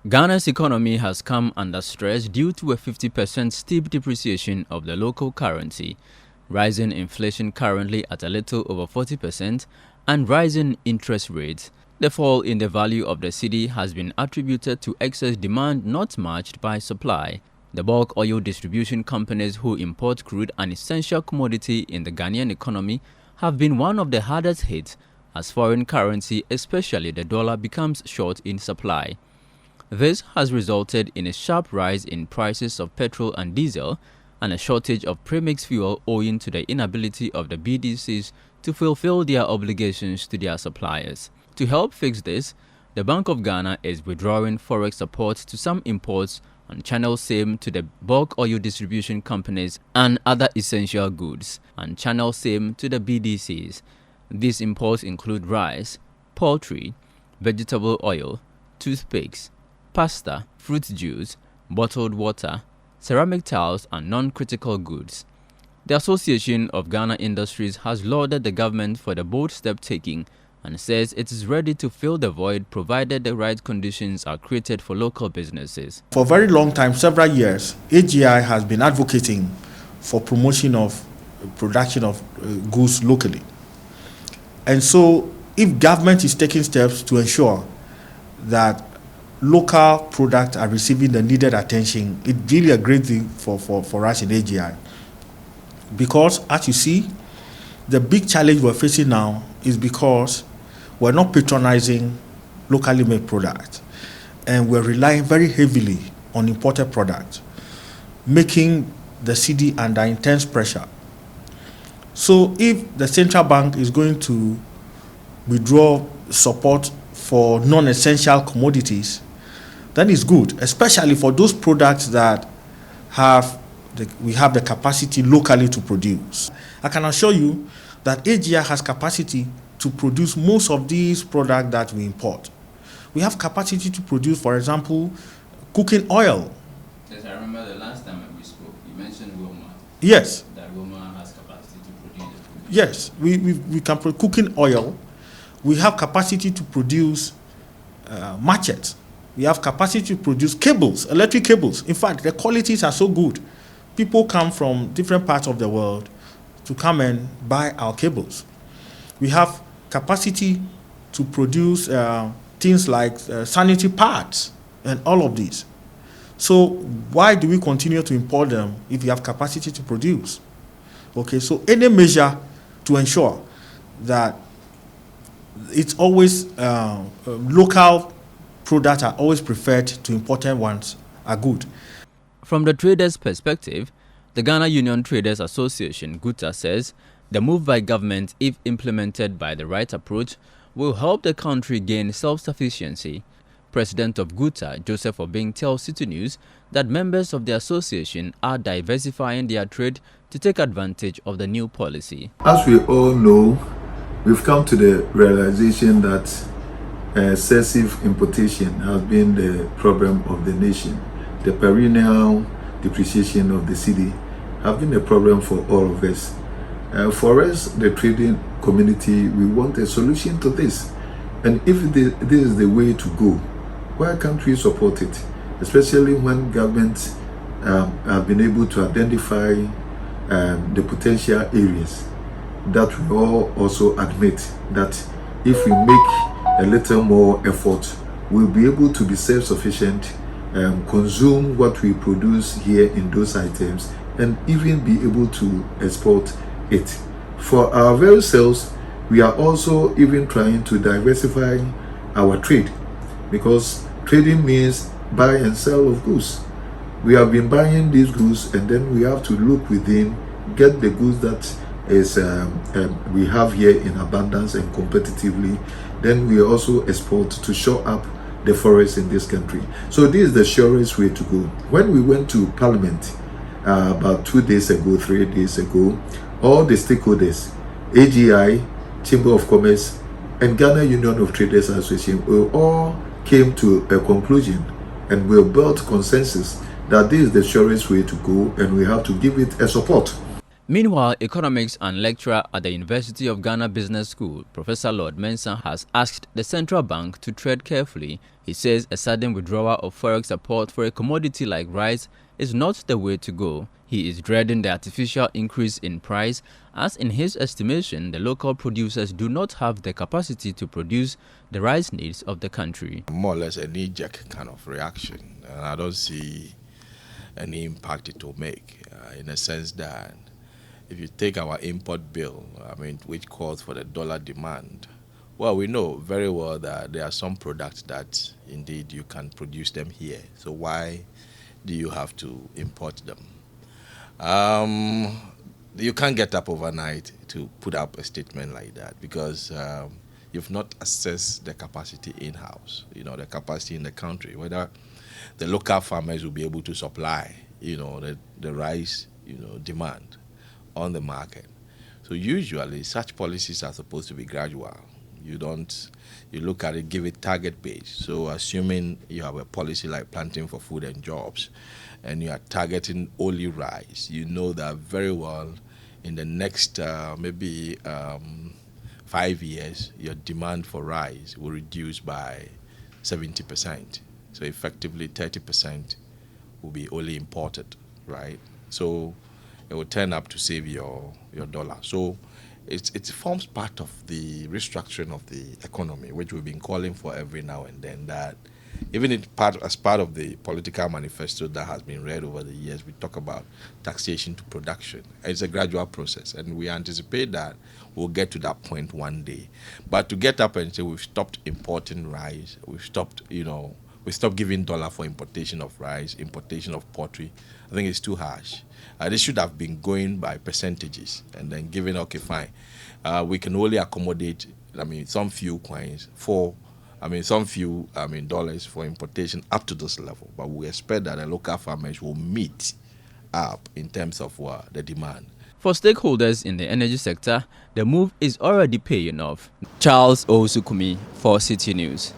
Ghana's economy has come under stress due to a 50% steep depreciation of the local currency, rising inflation currently at a little over 40%, and rising interest rates. The fall in the value of the cedi has been attributed to excess demand not matched by supply. The bulk oil distribution companies who import crude, an essential commodity in the Ghanaian economy, have been one of the hardest hit as foreign currency, especially the dollar, becomes short in supply. This has resulted in a sharp rise in prices of petrol and diesel and a shortage of premix fuel owing to the inability of the BDCs to fulfill their obligations to their suppliers. To help fix this, the Bank of Ghana is withdrawing forex support to some imports and channel same to the bulk oil distribution companies and other essential goods, and channel same to the BDCs. These imports include rice, poultry, vegetable oil, toothpicks, pasta, fruit juice, bottled water, ceramic tiles, and non-critical goods. The Association of Ghana Industries has lauded the government for the bold step taking and says it is ready to fill the void provided the right conditions are created for local businesses. For a very long time, several years, AGI has been advocating for promotion of production of goods locally. And so if government is taking steps to ensure that local products are receiving the needed attention, it's really a great thing for us in AGI. Because, as you see, the big challenge we're facing now is because we're not patronizing locally made products, and we're relying very heavily on imported products, making the cedi under intense pressure. So if the central bank is going to withdraw support for non-essential commodities, that is good, especially for those products that we have the capacity locally to produce. I can assure you that AGI has capacity to produce most of these products that we import. We have capacity to produce, for example, cooking oil. Yes, I remember the last time we spoke, you mentioned Wilma. Yes. That Wilma has capacity to produce the food. Yes, we can produce cooking oil. We have capacity to produce machetes. We have capacity to produce cables, electric cables. In fact, the qualities are so good. People come from different parts of the world to come and buy our cables. We have capacity to produce things like sanitary pads and all of these. So why do we continue to import them if we have capacity to produce? Okay, so any measure to ensure that it's always local products are always preferred to imported ones are good. From the traders' perspective, the Ghana Union Traders Association, GUTA, says the move by government, if implemented by the right approach, will help the country gain self-sufficiency. President of GUTA, Joseph Obing, tells Citi News that members of the association are diversifying their trade to take advantage of the new policy. As we all know, we've come to the realization that excessive importation has been the problem of the nation. The perennial depreciation of the cedi have been a problem for all of us. For us, the trading community, we want a solution to this. And if this is the way to go, why can't we support it? Especially when governments have been able to identify the potential areas that we all also admit that if we make a little more effort, we'll be able to be self-sufficient, consume what we produce here in those items, and even be able to export it. For our very selves, we are also even trying to diversify our trade, because trading means buy and sell of goods. We have been buying these goods, and then we have to look within, get the goods that is we have here in abundance and competitively. Then we also export to shore up the forests in this country. So this is the surest way to go. When we went to Parliament about 2 days ago, 3 days ago, all the stakeholders, AGI, Chamber of Commerce, and Ghana Union of Traders Association, we all came to a conclusion, and we built consensus that this is the surest way to go, and we have to give it a support. Meanwhile, economics and lecturer at the University of Ghana Business School, Professor Lord Mensah, has asked the central bank to tread carefully. He says a sudden withdrawal of forex support for a commodity like rice is not the way to go. He is dreading the artificial increase in price, as in his estimation, the local producers do not have the capacity to produce the rice needs of the country. More or less a knee-jerk kind of reaction, and I don't see any impact it will make, in a sense that if you take our import bill, which calls for the dollar demand, well, we know very well that there are some products that indeed you can produce them here. So why do you have to import them? You can't get up overnight to put up a statement like that, because you've not assessed the capacity in-house, the capacity in the country, whether the local farmers will be able to supply, the rice, demand on the market. So usually such policies are supposed to be gradual. You look at it, give it target based. So assuming you have a policy like planting for food and jobs, and you are targeting only rice, you know that very well in the next maybe 5 years, your demand for rice will reduce by 70%. So effectively 30% will be only imported, right? So it will turn up to save your dollar. So it forms part of the restructuring of the economy, which we've been calling for every now and then, that even as part of the political manifesto that has been read over the years, we talk about taxation to production. It's a gradual process, and we anticipate that we'll get to that point one day. But to get up and say we've stopped importing rice, we stopped giving dollar for importation of rice, importation of poultry, I think it's too harsh. This should have been going by percentages and then giving, okay, fine. We can only accommodate, some few coins dollars for importation up to this level. But we expect that the local farmers will meet up in terms of the demand. For stakeholders in the energy sector, the move is already paying off. Charles Osukumi for Citi News.